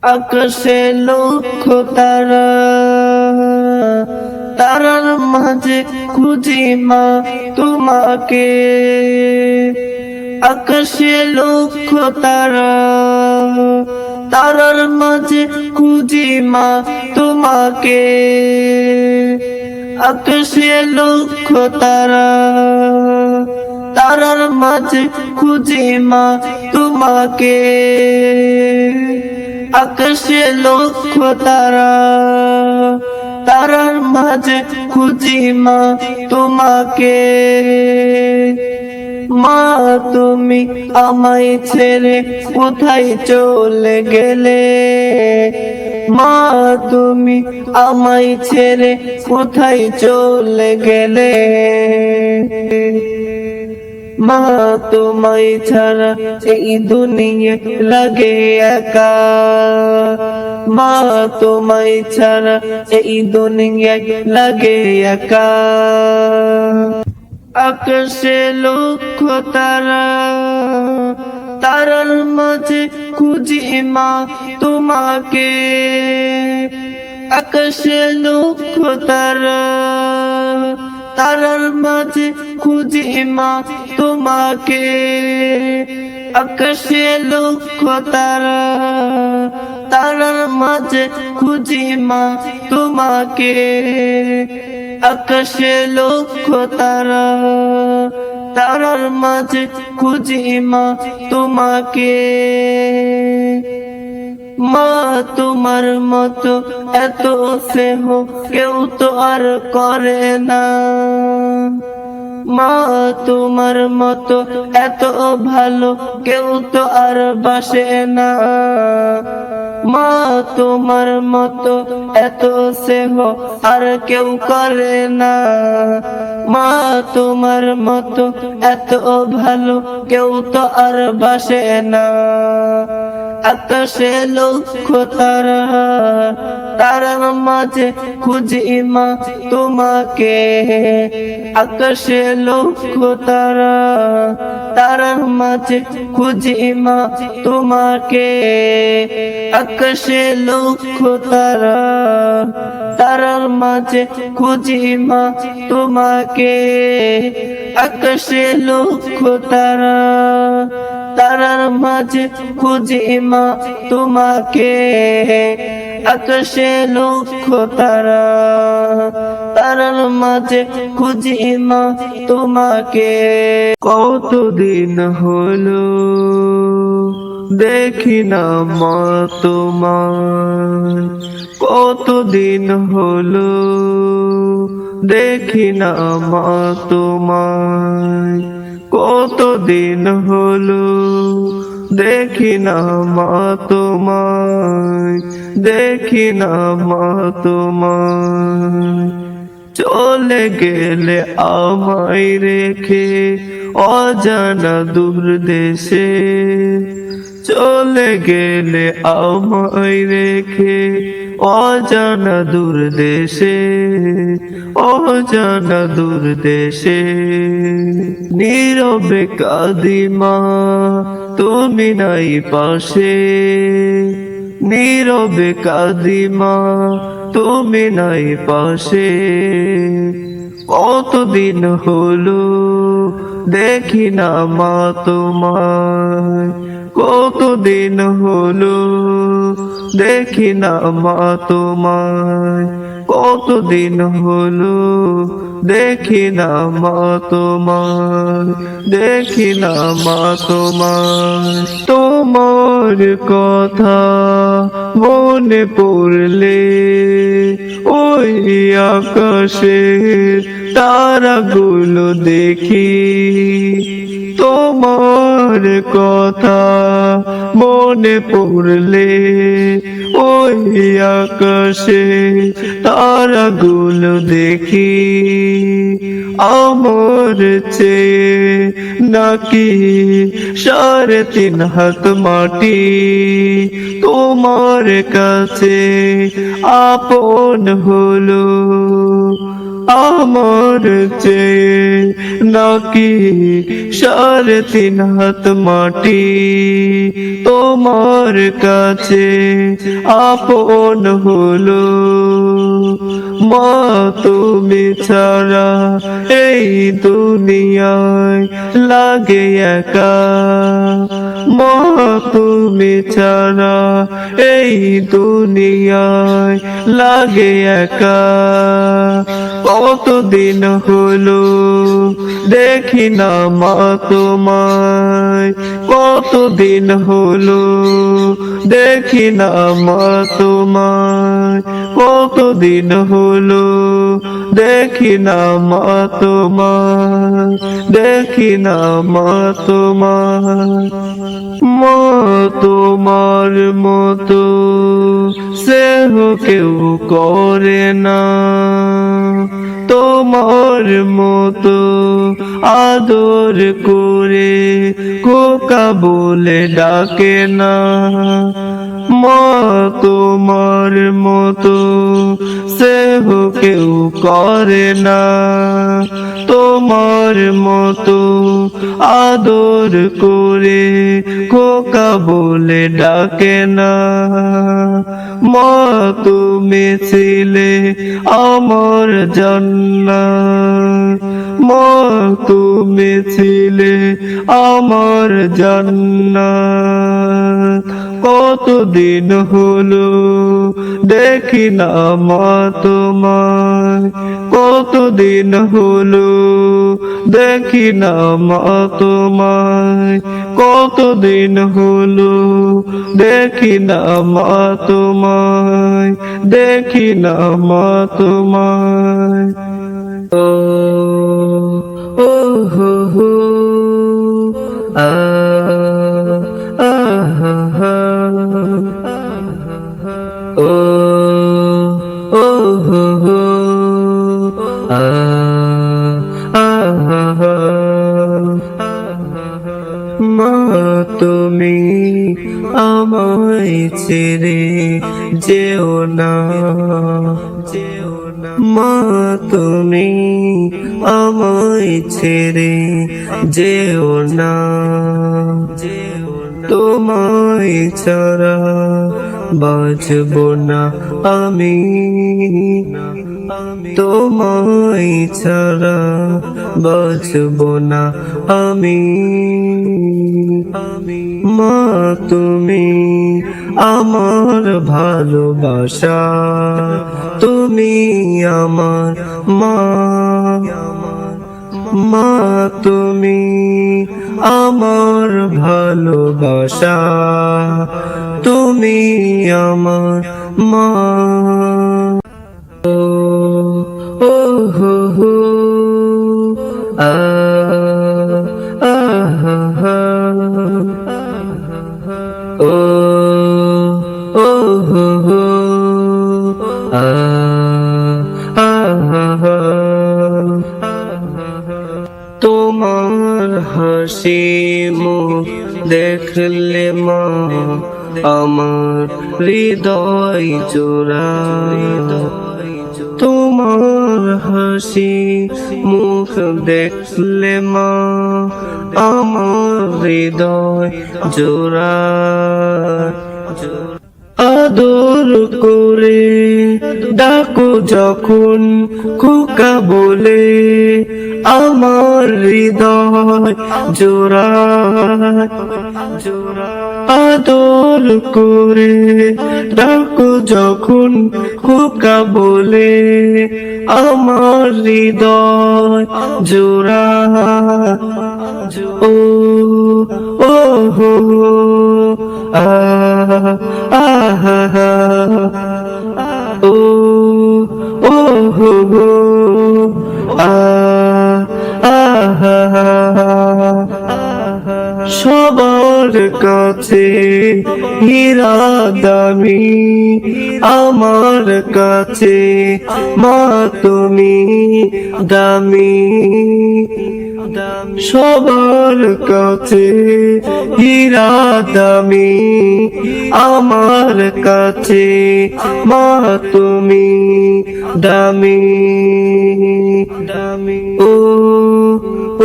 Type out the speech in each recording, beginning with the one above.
আকাশে লক্ষ তারা, তারার মাঝে খুঁজি মা তোমাকে। আকাশে লক্ষ তারা, তারার মাঝে খুঁজি মা তোমাকে। আকাশে লক্ষ তারা, তারার মাঝে খুঁজি মা তোমাকে। আকাশে লক্ষ তারা, তারার মাঝে খুঁজি মা তোমাকে। মা তুমি আমায় ছেড়ে কোথায় চলে গেলে? মা তুমি আমায় ছেড়ে কোথায় চলে গেলে? মা তোমায় ছাড়া এই দুনিয়া লাগে একা। মা তোমায় ছাড়া এই দুনিয়া লাগে একা। আকাশে লক্ষ তারা, তারার মাঝে খুঁজি মা তোমাকে। আকাশে লক্ষ তারা, তারার মাঝে খুঁজি মা তোমাকে। আকাশে লক্ষ তারা, তারার মাঝে খুঁজি মা তোমাকে। আকাশে লক্ষ তারা, তারার মাঝে খুঁজি মা তোমাকে। মা তোমার মতো এত স্নেহ কেউ তো আর করে না। মা তোমার মতো এত ভালো কেউ তো আর বাসে না। মা তোমার মতো এত স্নেহ আর কেউ করে না। মা তোমার মতো এত ভালো কেউ তো আর বাসে না। আকাশে লক্ষ তারা, তারার মাঝে খুঁজি মা তোমাকে। আকাশে লক্ষ তারা, তারার মাঝে খুঁজি মা তোমাকে। আকাশে লক্ষ তারা, তারার মাঝে খুঁজি মা তোমাকে। আকাশে লক্ষ তারা, তারার মাঝে খুঁজি মা তোমাকে। আকাশে লক্ষ তারা, তারার মাঝে খুঁজি মা তোমাকে। কতদিন হলো দেখি না মা তোমার। কতদিন হলো দেখি না মা তোমার। কতদিন হলো দেখি না মা তোমায়। দেখি না মা তোমায়। চলে গেলে আমায় রেখে অজানা দূর দেশে। চলে গেলে আমায় রেখে অজানা দূর দেশে। অজানা দূর দেশে নীরবে কাঁদি মা তুমি নাই পাশে। নীরবে কাঁদি মা তুমি নাই পাশে। কতদিন হলো দেখি না মা তোমায়। কতদিন হলো দেখি না মা তোমায়। কতদিন হলো দেখি না মা তোমায়। দেখি না মা তোমায়। তোমার কথা মনে পড়লে ওই আকাশের তারাগুলো দেখি। তোমার কথা মনে পড়লে ওই আকাশে তারাগুলো দেখি। আমার চেয়ে নাকি 3.5 হাত মাটি তোমার কাছে আপন হলো। আমার চেয়ে নাকি 3.5 হাত মাটি তোমার কাছে আপন হলো। মা তুমি ছাড়া এই দুনিয়ায় লাগে একা, মা তুমি ছাড়া এই দুনিয়ায় লাগে একা। কতদিন হলো দেখি না মা তোমায়, কতদিন হলো দেখি না মা তোমায়, কতদিন হলো দেখি না মা তোমায়, দেখি না মা তোমায়। মা তোমার মতো স্নেহ কেউ করে না, তোমার মতো আদর করে খোকা বলে ডাকে না। মা তোমার মতো স্নেহ কেউ করে না, তোমার মতো আদর করে খোকা বলে ডাকে না। মা তুমি ছিলে আমার জান্নাত, মা তুমি ছিলে আমার জান্নাত। কতদিন হলো দেখি না মা তোমায়, কতদিন হলো দেখি না মা তোমায়, কতদিন হলো দেখি না মা তোমায়, দেখি না মা তোমায়। ও ও হো হো আ ও ও হো হো আ মা তুমি আমায় ছেড়ে যেও না, মা তুমি আমায় ছেড়ে যেও না। তোমায় ছাড়া বাঁচবো না আমি, তোমায় ছাড়া বাঁচবো না আমি। মা তুমি আমার ভালোবাসা, তুমি আমার মা, মা তুমি আমার ভালোবাসা, তুমি আমার মা। ও ও হো হো আ আ হা ও ও হো হো আ আ হা। তোমার হাসি মুখ দেখলে মা আমার হৃদয় জোড়ায়, তোমার হাসি মুখ দেখলে মা আমার হৃদয় জোড়ায়। আদর করে ডাকো যখন খোকা বলে আমার হৃদয় জোড়ায়। আদর করে ডাকো যখন খোকা বলে আমার হৃদয় জোড়ায়। ও ও হো আ আহা ও ও হো হো আ আহা। সবাই তোমার কাছে হীরা দামি, আমার কাছে মা তুমি দামি। সবার কাছে হীরা দামি, আমার কাছে মা তুমি দামি। ও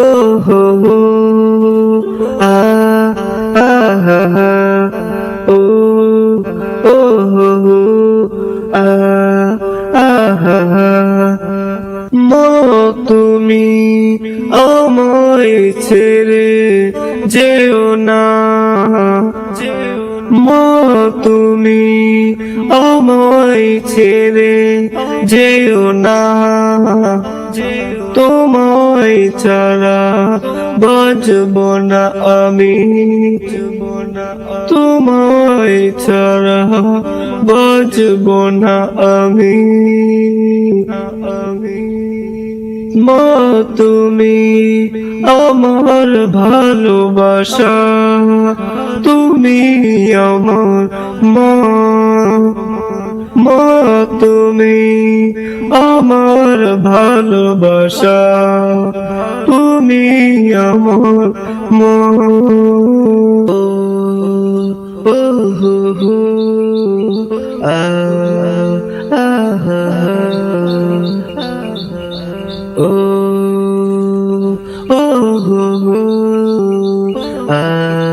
ও হো হো, আ আ হা হা, ও ও হো হো, আ আ হা হা। মা তুমি আমায় ছেড়ে যেও না, মা তুমি আমায় ছেড়ে যেও না। তোমায় ছাড়া বাঁচব না আমি, তোমায় ছাড়া বাঁচব না আমি। মা তুমি আমার ভালোবাসা, তুমি আমার মা। মা তুমি আমার ভালোবাসা, তুমি আমার মা। ও ও হো হো, আ আ হা হা, ও ও হো হো, আ